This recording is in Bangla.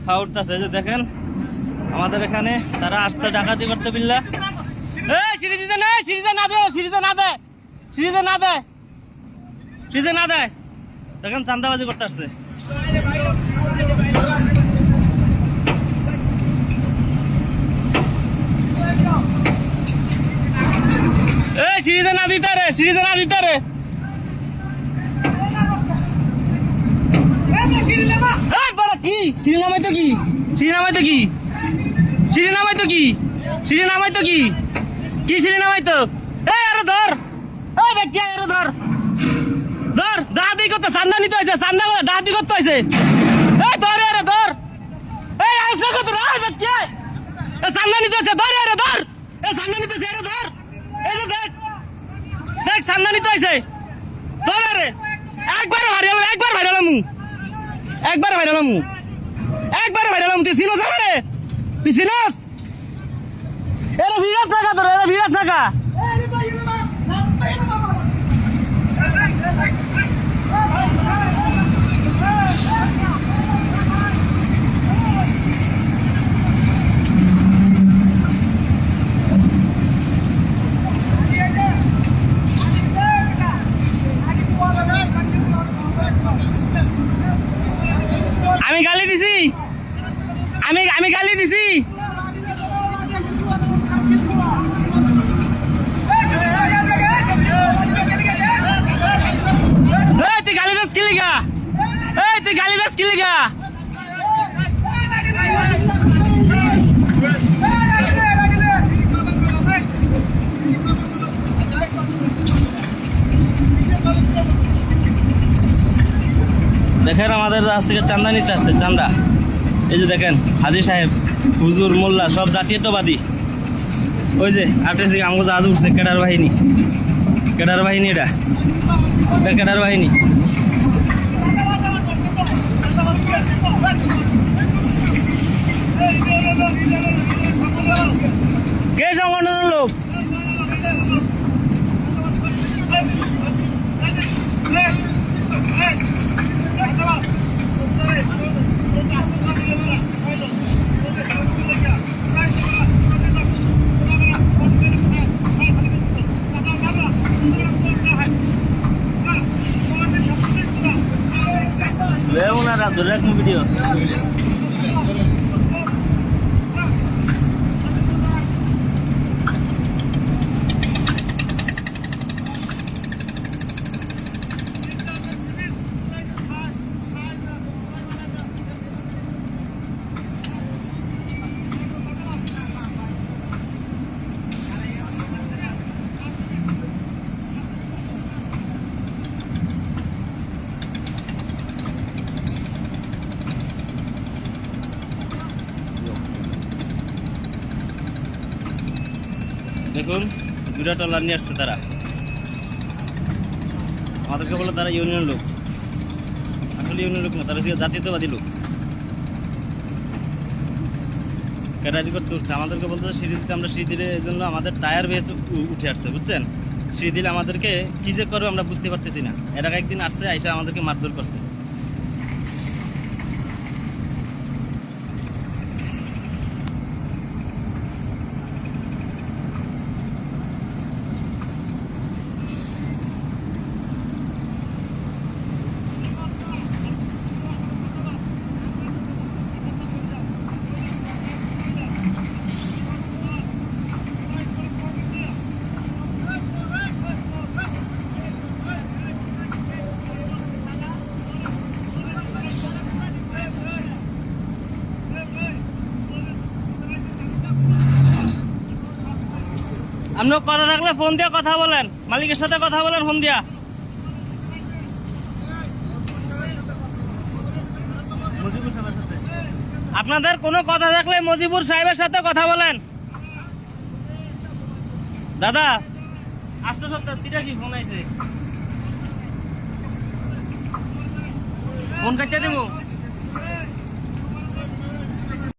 খাওয়া উঠতেছে, যে দেখেন আমাদের এখানে তারা আসছে ডাকাতি করতে বিল্লা। সিরিজে না, সিরিজে না দেয়, সিরিজে না দেয়, সিরিজে না দেয়, সিরিজে না দেয়, দেখেন চান্দাবাজি করতে আসছে। সিরিজে না দিতে রে, সিরিজে না দিতে রে, কি সিঁড়ি নামাই তো কি, সিঁড়ি নামাই তো কি, সিঁড়ি নামাই তো কি, সিঁড়ি নামাই তো কি, কি সিঁড়ি নামাই তো, আরে ধর, ব্যক্তি আরে ধর, ধর ডাহাতি করতে চান্দা নিতে হয়েছে, চান্দা করে ডাহাতি করতে হয়েছে, ধর আরে ধর, আইসা কত ব্যক্তি চান্দা নিতে হয়েছে, ধর আরে ধর, চান্দা নিতে হয়েছে, আরে ধর, এই যে দেখ, দেখ চান্দা নিতে হয়েছে, ধর আরে একবার হারিয়ে, একবার ভাইরালাম, একবার ভাইরালাম, একবার ভাইরালাম, তুই চিনোস আমারে, তুই চিনোস, এরা ভিড়াস থাকা তোর, এরা ভিড়াস থাকা, আমি গালি দিছি, আমি গালি দিছি, তুই গালি দাস কি লিগা, তুই গালি দাস কি লিগা, দেখেন আমাদের কাছ থেকে চান্দা নিতে আসছে, চান্দা, এই যে দেখেন হাজি সাহেব, হুজুর, মোল্লা সব জাতীয়তাবাদী, ওই যে আটেছি আমগো আজ উঠছে ক্যাডার বাহিনী, ক্যাডার বাহিনী, এটা ক্যাডার বাহিনী, কে সংগঠনের লোক, ভিডিও দেখুন, দুটা ট্রলার নিয়ে আসছে তারা, আমাদেরকে বলে তারা ইউনিয়ন লোক, আসলে ইউনিয়ন লোক না, তারা জাতীয়তাবাদী লোক, ক্যাডারি করতে উঠছে, আমাদেরকে বলতে সিঁড়ি দিতে, আমরা সিঁড়ি দিলে এই জন্য আমাদের টায়ার বেয়ে উঠে আসছে, বুঝছেন, সিঁড়ি দিলে আমাদেরকে কী যে করবে আমরা বুঝতে পারতেছি না, এর আগে একদিন আসছে, আইসা আমাদেরকে মারধর করছে। আপনি কথা থাকলে ফোন দিয়ে কথা বলেন, মালিকের সাথে কথা বলেন ফোন দিয়া, আপনাদের কোনো কথা থাকলে মজিবুর সাহেবের সাথে কথা বলেন। দাদা 883 ফোন আইছে, ফোন কাটতে দেবো।